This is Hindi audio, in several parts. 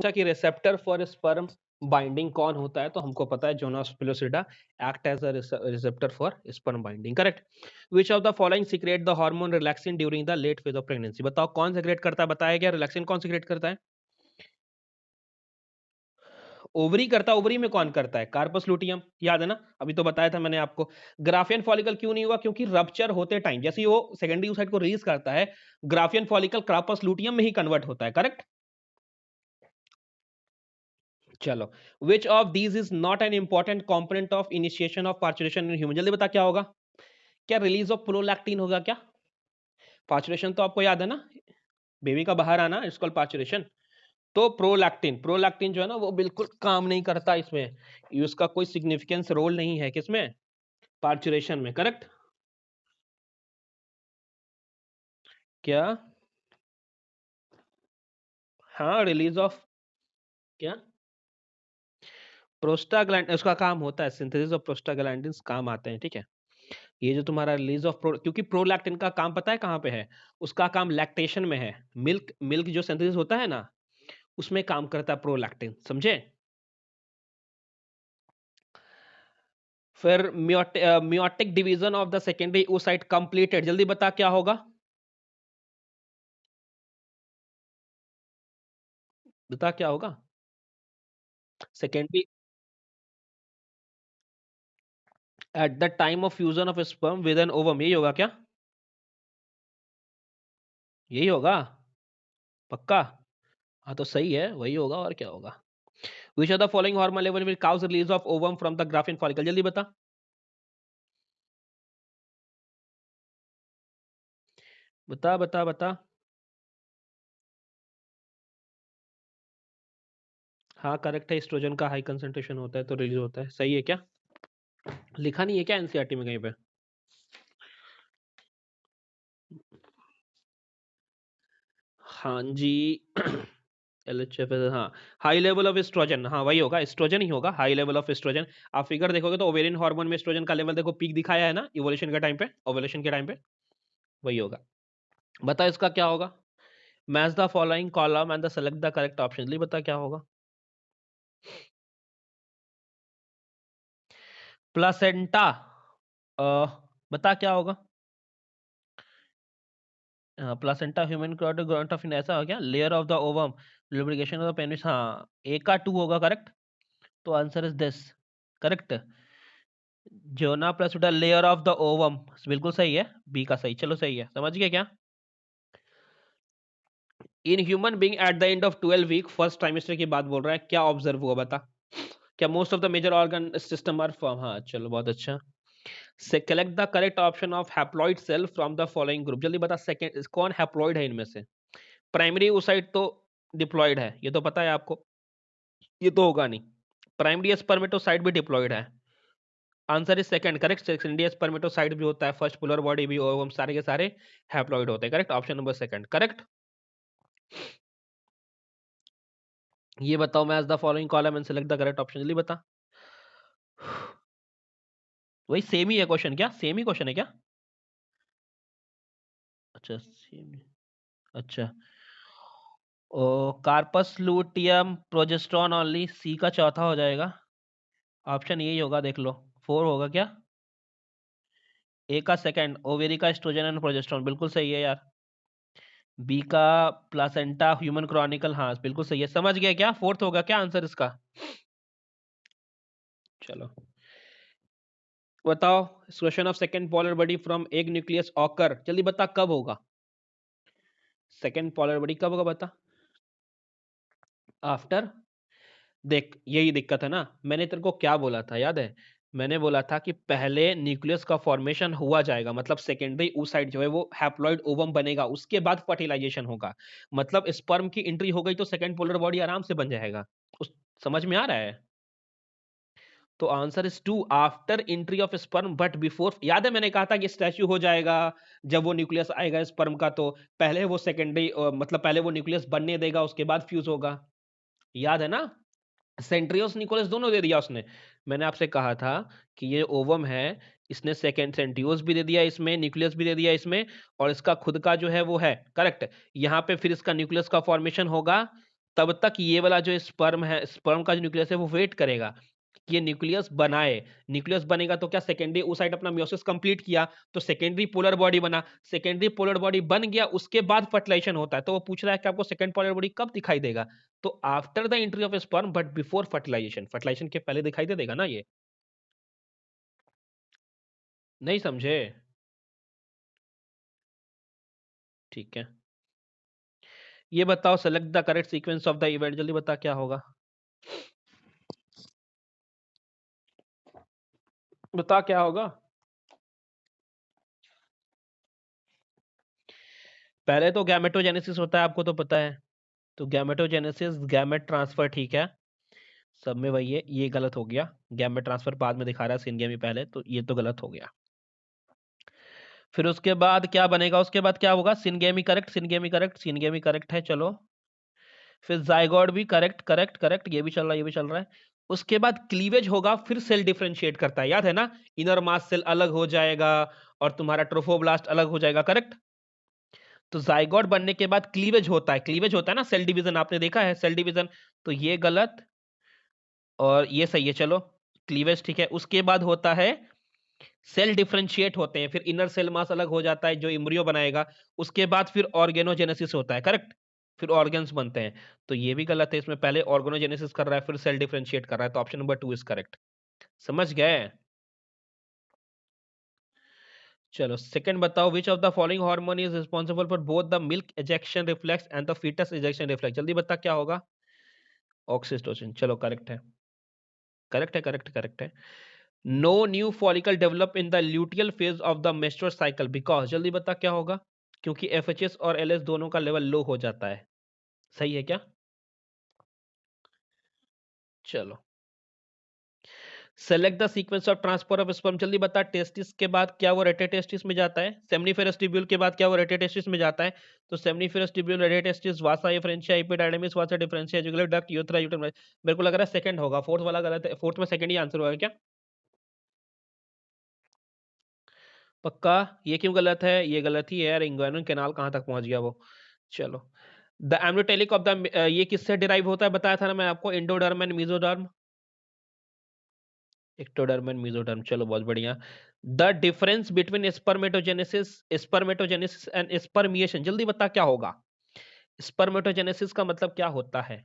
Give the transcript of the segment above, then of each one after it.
पूछा कि रिसेप्टर फॉर स्पर्म बाइंडिंग कौन होता है, तो हमको पता है zona pellucida act as a receptor for sperm binding, correct. Which of the following secrete the hormone relaxin during the late phase of pregnancy, बताओ कौन सीक्रेट करता है, बताया गया रिलैक्सिन कौन सीक्रेट करता है? ओवरी करता है। ओवरी में कौन करता है? कार्पस लुटियम, याद है ना, अभी तो बताया था मैंने आपको। ग्राफियन फॉलिकल क्यों नहीं हुआ? क्योंकि रप्चर होते टाइम जैसे ही वो सेकेंडरी oocyte को रिलीज करता है, ग्राफियन फॉलिकल कार्पस लुटियम में ही कन्वर्ट होता है, करेक्ट। चलो, which of these is not an important component of initiation of parturition in human, जल्दी बता क्या होगा? क्या रिलीज ऑफ प्रोलैक्टिन होगा क्या? पार्चुरेशन तो आपको याद है ना, बेबी का बाहर आना, इट्स कॉल्ड पार्चुरेशन। तो प्रोलैक्टिन, प्रोलैक्टिन जो है ना वो बिल्कुल काम नहीं करता इसमें, उसका कोई सिग्निफिकेंस रोल नहीं है किसमें? पार्चुरेशन में, करेक्ट। क्या? हाँ, रिलीज ऑफ क्या? प्रोस्टाग्लैंड, उसका काम होता है सिंथेसिस ऑफ प्रोस्टाग्लैंडिन्स काम आते हैं, ठीक है। ये जो तुम्हारा रिलीज ऑफ क्योंकि प्रोलैक्टिन का काम पता है कहाँ पे है? उसका काम लैक्टेशन में है। मिल्क मिल्क जो सिंथेसिस होता है ना, उसमें काम करता है प्रोलैक्टिन, समझे? फिर meiotic division of the secondary oocyte completed, जल्दी बता क्या होगा? बता क्या होगा? Secondary at the time of fusion of sperm with an ovum, यही होगा क्या? यही होगा पक्का? हाँ तो सही है, वही होगा और क्या होगा। Which are the following hormone level will cause release of ovum from the graafian follicle, जल्दी बता। बता बता बता। हाँ करेक्ट है, एस्ट्रोजन का हाई कंसंट्रेशन होता है तो रिलीज होता है, सही है क्या? लिखा नहीं है क्या एनसीईआरटी में कहीं पे? हाँ जी। एलएचएफ, हाँ, हाई लेवल ऑफ एस्ट्रोजन, हाँ वही होगा, एस्ट्रोजन ही होगा, हाई लेवल ऑफ एस्ट्रोजन। आप फिगर देखोगे तो ओवेरियन हार्मोन में एस्ट्रोजन का लेवल देखो, पीक दिखाया है ना इवोल्यूशन के टाइम पे, ओवुलेशन के टाइम पे, वही होगा। बता इसका क्या होगा? Match the following column and the select the correct option, जल्दी बता क्या होगा? प्लासेंटा, बता क्या होगा? प्लासेंटा ह्यूमन ग्रांट ऑफ, ऐसा हो गया, layer of the ovum, lubrication of the penis, हाँ ए का 2 होगा, करेक्ट। तो answer is this, correct. Zona plus layer of the ovum, बिल्कुल सही है, बी का सही, चलो सही है, समझ गए क्या? In human being at the end of 12 week first trimester की बात बोल रहा है, क्या ऑब्जर्व हुआ बता? क्या most of the major organ system are form, हाँ चलो बहुत अच्छा। Select the correct option of haploid cell from the following group, जल्दी बता सेकंड कौन हैप्लॉइड है इनमें से? प्राइमरी oocyte तो डिप्लॉयड है, ये तो पता है आपको, ये तो होगा नहीं। प्राइमरी स्पर्मेटोसाइट भी डिप्लॉयड है, answer is second, correct. Secondary spermatocyte भी होता है, फर्स्ट पोलर बॉडी भी, और हम सारे के सारे हैप्लॉइड होते हैं, correct, option number second, correct. ये बताओ, match the following column and select the correct option, जल्दी बता। वही सेम ही है क्वेश्चन, क्या सेम ही क्वेश्चन है क्या? अच्छा सेम, अच्छा। ओ, कार्पस लूटियम प्रोजेस्ट्रॉन ओनली, सी का चौथा हो जाएगा, ऑप्शन यही होगा, देख लो, 4 होगा क्या? ए का सेकंड, ओवेरी का एस्ट्रोजन एंड प्रोजेस्टेरोन, बिल्कुल सही है यार। बी का प्लासेंटा ह्यूमन क्रॉनिकल, हाँ बिल्कुल सही है, समझ गया क्या? फोर्थ होगा क्या आंसर इसका? चलो बताओ, question of second polar body from egg nucleus occur, जल्दी बता कब होगा? सेकंड पोलर बॉडी कब होगा बता? आफ्टर, देख यही दिक्कत है ना, मैंने तेरे को क्या बोला था याद है? मैंने बोला था कि पहले न्यूक्लियस का फॉर्मेशन हुआ जाएगा, मतलब सेकेंडरी oocyte जो है वो हैप्लॉइड ओवम बनेगा, उसके बाद फर्टिलाइजेशन होगा, मतलब स्पर्म की एंट्री हो गई तो सेकंड पोलर बॉडी आराम से बन जाएगा। उस समझ में आ रहा है? तो answer is 2, after entry of sperm but before, याद है मैंने कहा था कि स्टैच्यू हो जाएगा जब वो न्यूक्लियस आएगा स्पर्म का, तो पहले वो सेकेंडरी मतलब पहले वो न्यूक्लियस बनने देगा, उसके बाद फ्यूज होगा, याद है ना? सेंट्रियोस निकोलस दोनों दे दिया उसने। मैंने आपसे कहा था कि ये ओवम है, इसने सेकेंड सेंट्रियोस भी दे दिया इसमें, न्यूक्लियस भी दे दिया इसमें, और इसका खुद का जो है वो है, करेक्ट। यहाँ पे फिर इसका न्यूक्लियस का फॉर्मेशन होगा, तब तक ये वाला जो स्पर्म है, स्पर्म का जो न्यूक्लियस है वो वेट करेगा ये न्यूक्लियस बनाए। न्यूक्लियस बनेगा तो क्या सेकेंडरी oocyte अपना मियोसिस कंप्लीट किया तो सेकेंडरी पोलर बॉडी बना, सेकेंडरी पोलर बॉडी बन गया, उसके बाद फर्टिलाइजेशन होता है। तो वो पूछ रहा है कि आपको सेकेंड पोलर बॉडी कब दिखाई देगा, तो after the entry of sperm but before fertilization. Fertilization के पहले दिखाई दे देगा ना ये। नहीं समझे? ठीक है, ये बताओ select the correct sequence of the event. जल्दी बता क्या होगा, बता क्या होगा। पहले तो गैमेटोजेनेसिस होता है, आपको तो पता है। तो गैमेटोजेनेसिस, गैमेट ट्रांसफर, ठीक है, सब में वही है। ये गलत हो गया, गैमेट ट्रांसफर बाद में दिखा रहा है, सिनगेमी पहले, तो ये तो गलत हो गया। फिर उसके बाद क्या बनेगा, उसके बाद क्या होगा, syngamy correct, syngamy correct, syngamy correct है, चलो। फिर जाइगोट भी करेक्ट करेक्ट करेक्ट, ये भी चल रहा है, ये भी चल रहा है। उसके बाद क्लीवेज होगा, फिर सेल डिफरेंशिएट करता है, याद है ना, इनर मास सेल अलग हो जाएगा और तुम्हारा ट्रोफोब्लास्ट अलग हो जाएगा, करेक्ट। तो जाइगोट बनने के बाद क्लीवेज होता है, क्लीवेज होता है ना, सेल डिवीजन आपने देखा है, सेल डिवीजन। तो ये गलत और ये सही है, चलो। क्लीवेज ठीक है। उसके बाद होता है सेल डिफरेंशिएट होते हैं, फिर इनर सेल मास अलग हो जाता है जो इम्ब्रियो बनाएगा। उसके बाद फिर ऑर्गेनोजेनेसिस होता है, करेक्ट, फिर ऑर्गन्स बनते हैं। तो ये भी गलत है, इसमें पहले ऑर्गेनोजेनेसिस कर रहा है फिर सेल डिफरेंशिएट कर रहा है, तो ऑप्शन नंबर 2 इज करेक्ट। समझ गए? चलो सेकंड बताओ, which of the following hormone is responsible for both the milk ejection reflex and the foetus ejection reflex. जल्दी बता क्या होगा। ऑक्सीटोसिन, चलो करेक्ट है, करेक्ट है, करेक्ट करेक्ट है। No new follicle develop in the luteal phase of the menstrual cycle because. जल्दी बता क्या होगा, क्योंकि एफएचएस और एलएस दोनों का लेवल लो हो जाता है। सही है क्या? चलो select the sequence of transfer of sperm. जल्दी बता, टेस्टिस के बाद क्या वो रेटेटेस्टिस में जाता है, सेमनीफेरस ट्यूब्यूल के बाद क्या वो रेटेटेस्टिस में जाता है। तो सेमनीफेरस ट्यूब्यूल, रेटेटेस्टिस, वासा एफरेंशिया, एपिडाइडमिस, वासा डिफरेंशिया, जुगुलर डक्ट, यूथरा, यूट्रम। मेरे को लग रहा है सेकंड होगा, फोर्थ वाला गलत है, फोर्थ में सेकंड ही आंसर होगा क्या? पक्का? ये क्यों गलत है, ये गलत ही है यार, इंग्वानल कैनाल कहाँ तक पहुंच गया वो। चलो द एम्ब्रियोटेलिक ऑफ द, ये किससे डिराइव होता है, बताया था ना मैं आपको, endoderm and mesoderm. Ectoderm and mesoderm, चलो बहुत बढ़िया। The difference between spermatogenesis, spermatogenesis and spermiation. जल्दी बता क्या होगा। स्पर्मेटोजेनेसिस का मतलब क्या होता है,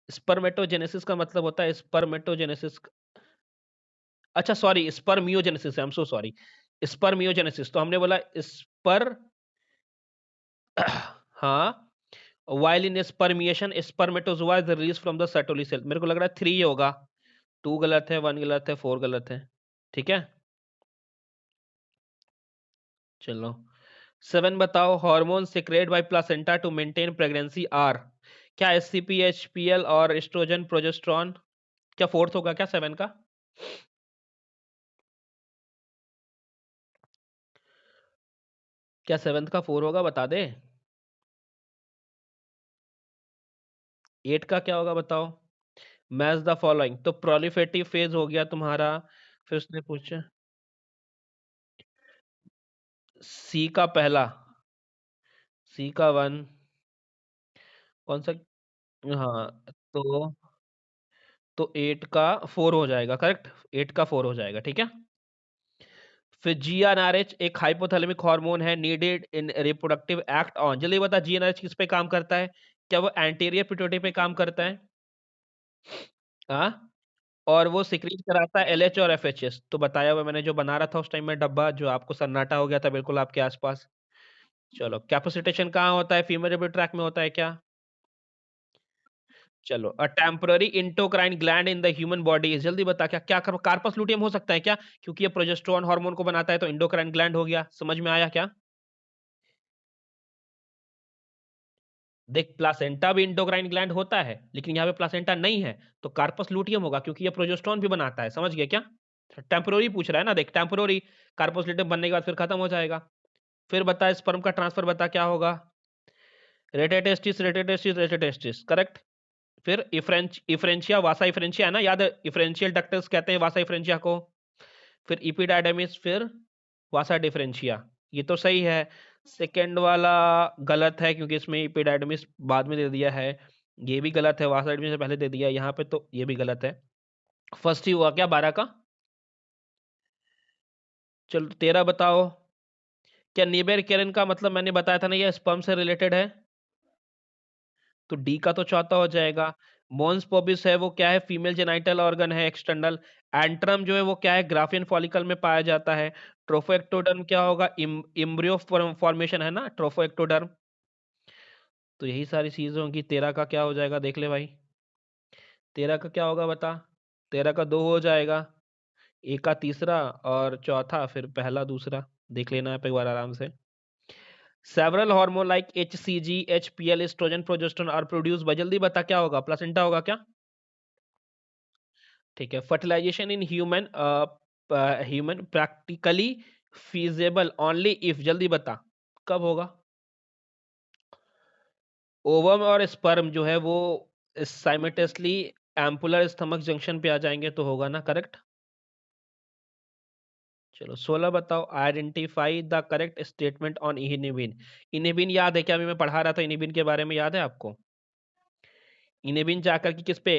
स्पर्मेटोजेनेसिस का मतलब होता है स्पर्मेटोजेनेसिस, अच्छा sorry spermiogenesis, I am so sorry, spermiogenesis. तो हमने बोला स्पर, हाँ, while in spermiation spermatozoa is released from the Sertoli cell। मेरे को लग रहा है 3 होगा, 2 गलत है, 1 गलत है, 4 गलत है, ठीक है। चलो 7 बताओ, hormone secrete by placenta to maintain pregnancy are. क्या एससीपी, एचपीएल और एस्ट्रोजन, प्रोजेस्टेरॉन। क्या फोर्थ होगा क्या 7 का? क्या 7th का 4 होगा, बता दे। 8 का क्या होगा बताओ। मैच द फॉलोइंग, तो प्रोलिफेटिव फेज हो गया तुम्हारा। फिर उसने पूछा सी का पहला, सी का 1, कौन सा, हाँ, तो 8 का 4 हो जाएगा, करेक्ट, 8 का 4 हो जाएगा, ठीक है। फिर जीएनआरएच एक हाइपोथैलेमिक हार्मोन है, needed in reproductive act on. जल्दी बता जीएनआरएच किस पे काम करता है, क्या वो एंटीरियर पिट्यूटरी पे काम करता है? हाँ, और वो सिक्रीट कराता है एलएच और एफएचएस। तो बताया हुआ मैंने, जो बना रहा था उस टाइम में डब्बा, जो आपको सन्नाटा हो गया था बिल्कुल आपके आसपास। चलो कैपेसिटेशन कहाँ होता है, फीमेल रिप्रोडक्टिव ट्रैक में होता है क्या? चलो a temporary endocrine gland in the human body. जल्दी बता क्या क्या कार्पस लुटियम हो सकता है क्या, क्योंकि ये प्रोजेस्टेरोन हार्मोन को बनाता है, तो इंडोक्राइन ग्लैंड हो गया। समझ में आया क्या? देख प्लासेंटा भी इंडोक्राइन ग्लैंड होता है, लेकिन यहाँ पे प्लासेंटा नहीं है, तो कार्पस लुटियम होगा, क्योंकि ये प्रोजेस्टेरोन भी बनाता है। समझ गए क्या? टेम्पररी पूछ रहा है ना, देख टेम्पररी, कार्पस लुटियम बनने के बाद फिर खत्म हो जाएगा। फिर बता स्पर्म का ट्रांसफर बता क्या होगा। Rete testis, rete testis, rete testis, correct. फिर इफ्रेंशिया, वासा इफ्रेंशिया है ना, याद है, इफ्रेंशियल डक्टस कहते हैं वासा इफ्रेंशिया को। फिर इपिडाइडमिस, फिर वासा डिफरेंशिया। ये तो सही है। सेकेंड वाला गलत है, क्योंकि इसमें इपिडाइडमिस बाद में दे दिया है। ये भी गलत है, वहां साइड में से पहले दे दिया, यहाँ पे तो ये भी गलत है। फर्स्ट ही हुआ क्या 12 का? चलो 13 बताओ। क्या नीबेर केरन का मतलब मैंने बताया था ना, ये स्पर्म से रिलेटेड है, तो डी का तो चौथा हो जाएगा। मोन्स पोबिस है वो क्या है, फीमेल जेनाइटल ऑर्गन है एक्सटर्नल। एंट्रम जो है वो क्या है, ग्राफियन फॉलिकल में पाया जाता है। ट्रोफोएक्टोडर्म क्या होगा, इम्ब्रियो फॉर्मेशन है ना ट्रोफोएक्टोडर्म। तो यही सारी चीजें होंगी। 13 का क्या हो जाएगा देख ले भाई, 13 का क्या होगा बता। 13 का 2 हो जाएगा, एक का तीसरा और चौथा फिर पहला दूसरा। देख लेना आप एक बार आराम से। Several hormone like HCG, HPL, estrogen, progesterone are produce by, जल्दी बता क्या होगा, प्लासेंटा होगा क्या? ठीक है। Fertilization in human, human practically feasible only if, जल्दी बता कब होगा। ओवम और स्पर्म जो है वो साइमल्टेनियसली एम्पुलर स्टमक जंक्शन पे आ जाएंगे तो होगा ना करेक्ट। चलो 16 बताओ। Identify the correct statement on inhibin. Inhibin याद है क्या, अभी मैं पढ़ा रहा था इनिबिन के बारे में, याद है आपको? इनिबिन जाकर के किस पे,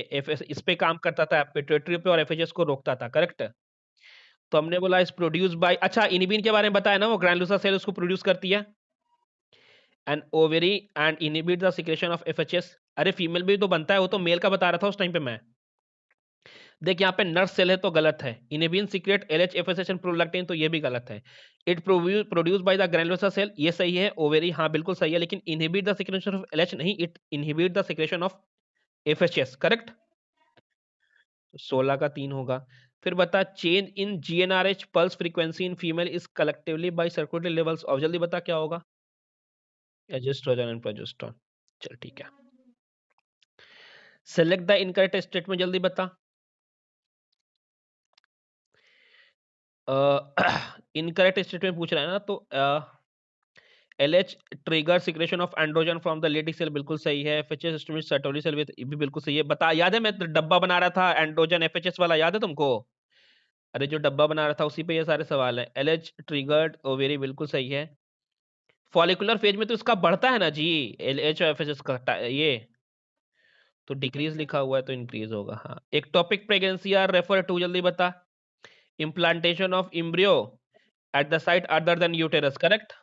इस पे काम करता था, पिट्यूटरी पे, और एफएचएस को रोकता था, करेक्ट। तो हमने बोला इस प्रोड्यूस बाय, अच्छा इनिबिन के बारे में बताया ना, वो ग्रैनुलोसा सेल उसको प्रोड्यूस करती है, and ovary and inhibit the secretion of FHS. अरे फीमेल भी तो बनता है, वो तो मेल का बता रहा था उस टाइम पे मैं। देख यहाँ पे नर्स सेल है तो गलत है। Inhibin secrete LH FSH and prolactin, तो ये भी गलत है। It produce by the granulosa cell, ये सही है। ओवेरी हाँ बिल्कुल सही है, लेकिन inhibit the secretion of LH नहीं, it inhibit the secretion of FHS, correct. 16 का 3 होगा। फिर बता, change in GnRH pulse frequency in female is collectively by circulatory levels of, जल्दी बता क्या होगा। Estrogen and progesterone. चल ठीक है। सेलेक्ट द इनकरेक्ट स्टेटमेंट, जल्दी बता। इनकरेक्ट स्टेटमेंट पूछ रहा है ना, तो LH trigger secretion of androgen from the Leydig cell, बिल्कुल सही है। FHS stimulate Sertoli cell with, भी बिल्कुल सही है। बता, याद है मैं डब्बा बना रहा था एंड्रोजन एफएचएस वाला, याद है तुमको? अरे जो डब्बा बना रहा था उसी पे ये सारे सवाल हैं। एलएच ट्रिगर्ड ओवेरी, बिल्कुल सही है। फॉलिकुलर फेज में तो इसका बढ़ता है ना जी, एलएच और एफएचएस का ये तो डिक्रीज लिखा हुआ है तो इंक्रीज होगा। हाँ, एक topic pregnancy are refer to, जल्दी बता। Implantation of embryo at the site other than uterus, correct.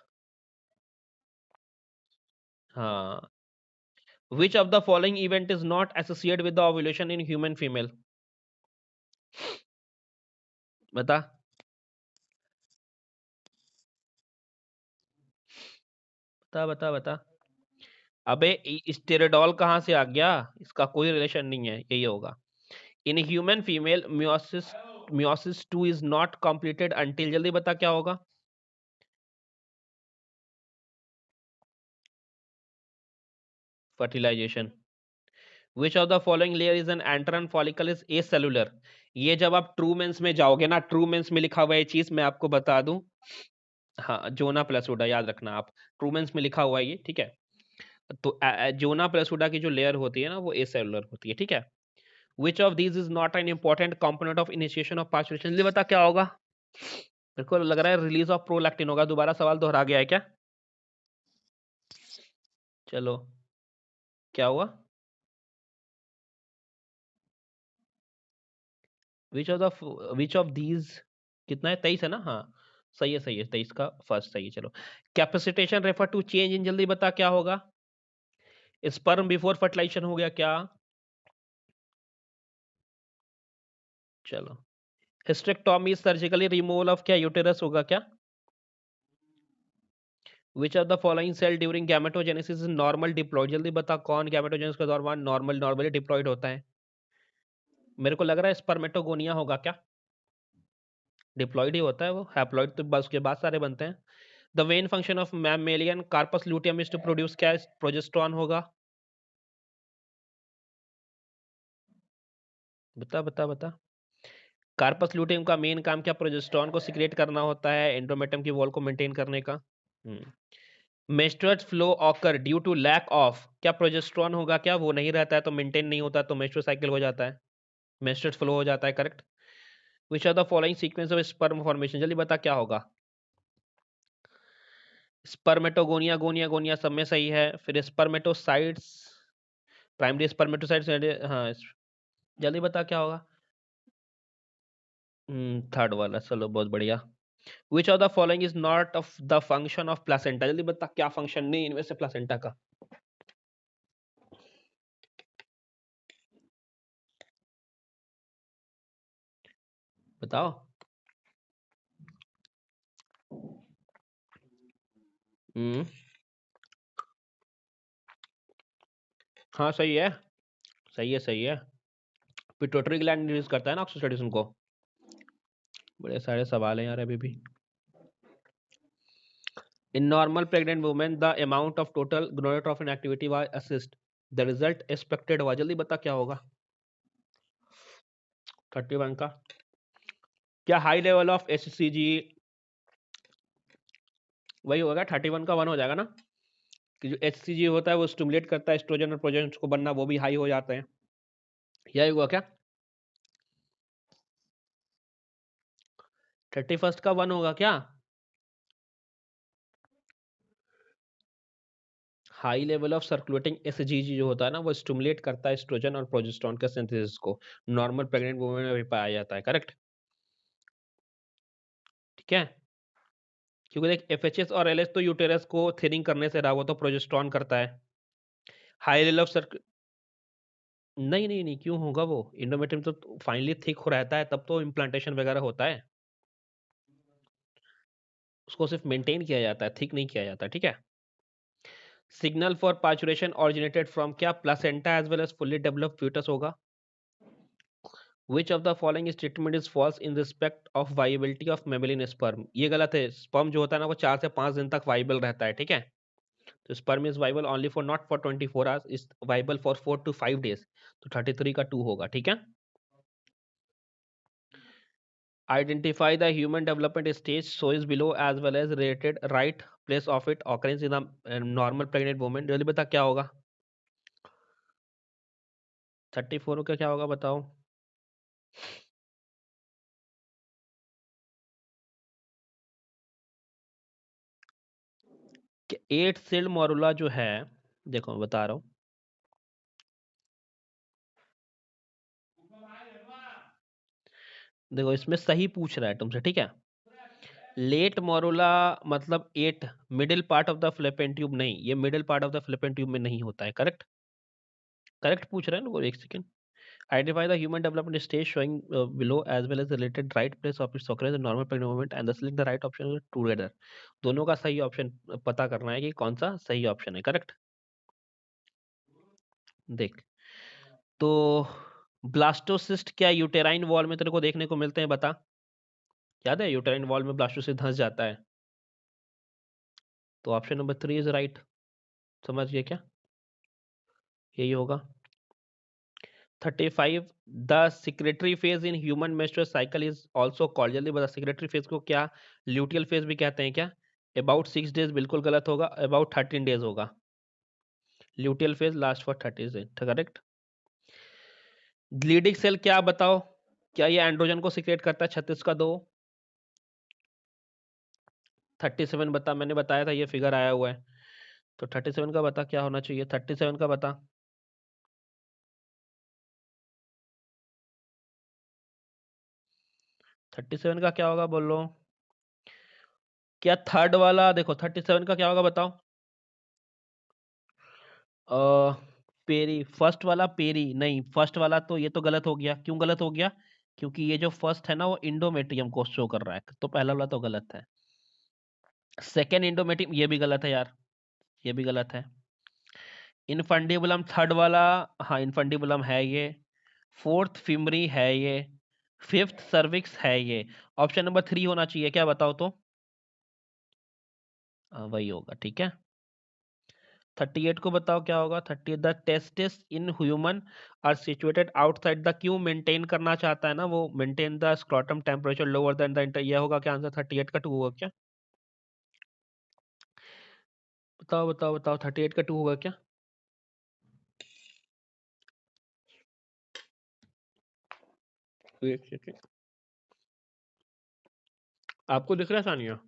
हाँ। Which of the following event is not associated with the ovulation in human female? बता बता बता बता। अबे स्टेरोडॉल कहाँ से आ गया, इसका कोई रिलेशन नहीं है, यही होगा। In human female meiosis, meiosis 2 is not completed until, जल्दी बता क्या होगा। Fertilisation. Which of the following layer is an antral follicle is acellular. ये जब आप ट्रू मेंस में जाओगे ना, ट्रू मेंस में लिखा हुआ है चीज, मैं आपको बता दूं। हाँ, जोना प्लसूडा याद रखना आप, ट्रू मेंस में लिखा हुआ है ये, ठीक है। तो जोना प्लसूडा की जो लेयर होती है ना वो ए सेलुलर होती है, ठीक है। Which of these is not an important component of initiation of parturition, ये बता क्या होगा। मेरे को लग रहा है रिलीज ऑफ प्रोलैक्टिन होगा, दोबारा सवाल दोहरा गया है क्या। चलो क्या हुआ। विच ऑफ दीज, कितना है 23 है ना, हाँ सही है, सही है 23 का फर्स्ट सही है। चलो, capacitation refer to change in, जल्दी बता क्या होगा। स्पर्म बिफोर फर्टिलाइजेशन हो गया क्या। चलो, हिस्टेक्टोमी सर्जिकली रिमूवल ऑफ क्या यूटेरस होगा क्या। Which of the following cell during gametogenesis normal diploid, जल्दी बता कौन गैमेटोजेनेसिस के दौरान नॉर्मली डिप्लॉयड होता है। मेरे को लग रहा है स्पर्मेटोगोनिया होगा क्या। डिप्लॉयड ही होता है वो, हैप्लॉयड तो बस उसके बाद सारे बनते हैं। The main function of mammalian corpus luteum is to produce क्या, प्रोजेस्टेरॉन होगा। बता बता बता। कार्पस लूटियम का मेन काम क्या, प्रोजेस्टेरॉन को सिक्रेट करना होता है, एंडोमेट्रियम की वॉल को मेंटेन करने का। Menstrual flow occur due to lack of क्या, प्रोजेस्टेरॉन होगा क्या, वो नहीं रहता है तो मेंटेन नहीं होता, तो मेंस्ट्रुअल साइकिल हो जाता है, मेंस्ट्रुअल फ्लो हो जाता है, correct. Which are the following sequence of sperm formation, जल्दी बता क्या होगा। स्पर्मेटोगोनिया, गोनिया गोनिया सब में सही है। फिर स्पर्मेटोसाइट्स, प्राइमरी स्पर्मेटोसाइट, हाँ जल्दी बता क्या होगा। थर्ड वाला, चलो बहुत बढ़िया। विच of the following is not of the function of placenta, जल्दी बता क्या फंक्शन नहीं इनमें से प्लासेंटा का। बताओ। हम्म हाँ सही है, सही है, सही है। पिट्यूटरी ग्लैंड रिलीज करता है ना ऑक्सीटोसिन को। बड़े सारे सवाल हैं यार अभी भी। In normal pregnant women the amount of total gonadotropin activity was assist, the result expected हुआ, जल्दी बता क्या होगा। 31 का क्या हाई लेवल ऑफ एचसीजी, वही होगा 31 का 1 हो जाएगा ना, कि जो एचसीजी होता है वो स्टिमुलेट करता है एस्ट्रोजन और प्रोजेस्टेरोन को बनना, वो भी हाई हो जाते हैं, यही हुआ क्या। 31 का 1 होगा क्या। हाई लेवल ऑफ सर्कुलेटिंग एसजीजी जो होता है ना वो स्टिमुलेट करता है एस्ट्रोजन और प्रोजेस्टेरोन के सिंथेसिस को, नॉर्मल प्रेग्नेंट वुमेन में भी पाया जाता है, करेक्ट। ठीक है, क्योंकि देख एफएचएस और एलएच तो यूटेरस को थिनिंग करने से रहा, वो तो प्रोजेस्टेरोन करता है। हाई लेवल ऑफ सर्क नहीं नहीं नहीं, क्यों होगा, वो इंडोमेट्रियम तो फाइनली थिक हो रहता है तब तो इम्प्लांटेशन वगैरह होता है, उसको सिर्फ मेंटेन किया जाता है, थिक नहीं किया जाता, ठीक है। Signal for parturition originated from क्या, placenta as well as fully developed foetus होगा। Which of the following statement is false in respect of viability of mammalian sperm, ये गलत है, स्पर्म जो होता है ना वो 4 से 5 दिन तक वाइबल रहता है, ठीक है। तो sperm is viable only for not for 24 hours, is viable for 4 to 5 days, तो 33 का 2 होगा, ठीक है। Identify the human development stage so is below as well as rated right place of it occurrence in a normal pregnant woman, जल्दी बता क्या होगा। 34 का क्या होगा बताओ। कि 8 सेल मोरुला जो है, देखो मैं बता रहा हूँ, देखो इसमें सही पूछ रहा है तुमसे, ठीक है। लेट मोरुला मतलब 8 middle part of the fallopian tube, नहीं ये middle part of the fallopian tube में नहीं होता है, करेक्ट। करेक्ट पूछ रहे हैं ना वो, एक second. Identify the human development stage showing below as well as the related right place of its occurrence in normal pregnant moment and select the right option together, दोनों का सही ऑप्शन पता करना है कि कौन सा सही ऑप्शन है, करेक्ट। देख, तो ब्लास्टोसिस्ट क्या यूटेराइन वॉल में तेरे को देखने को मिलते हैं, बता। याद है यूटेराइन वॉल में ब्लास्टोसिस्ट धंस जाता है, तो ऑप्शन नंबर 3 इज राइट, समझ गए क्या, यही होगा। 35 the secretary phase in human menstrual cycle is also called, जल्दी बता सिक्रेटरी फेज को क्या ल्यूटियल फेज भी कहते हैं क्या। अबाउट 6 days बिल्कुल गलत होगा, अबाउट 13 days होगा। Luteal phase last for 30 days, correct. Gliding cell क्या बताओ, क्या ये एंड्रोजन को सिक्रेट करता है, 36 का 2। 37 बता, मैंने बताया था ये फिगर आया हुआ है, तो 37 का बता क्या होना चाहिए, 37 का बता। 37 का क्या होगा बोलो। क्या थर्ड वाला, देखो 37 का क्या होगा बताओ। पेरी, फर्स्ट वाला पेरी नहीं, फर्स्ट वाला तो ये तो गलत हो गया, क्यों गलत हो गया, क्योंकि ये जो फर्स्ट है ना वो इंडोमेट्रियम को शो कर रहा है, तो पहला वाला तो गलत है। सेकेंड इंडोमेट्रियम ये भी गलत है यार, ये भी गलत है। इनफंडिबुलम थर्ड वाला, हाँ इनफंडिबुलम है ये। फोर्थ फिमरी है ये। फिफ्थ सर्विक्स है ये। ऑप्शन नंबर 3 होना चाहिए, क्या बताओ तो। वही होगा, ठीक है। 38 को बताओ क्या होगा। 30 the testis in human are situated outside the, क्यों मेंटेन करना चाहता है ना वो, maintain the scrotum temperature lower than the inter, ये होगा क्या आंसर, 38 का 2 होगा क्या। बताओ बताओ बताओ, 38 का 2 होगा क्या। एक सेकंड, आपको दिख रहा है सानिया।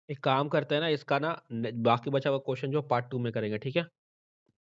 एक काम करते हैं ना, इसका ना बाकी बचा हुआ क्वेश्चन जो पार्ट 2 में करेंगे, ठीक है?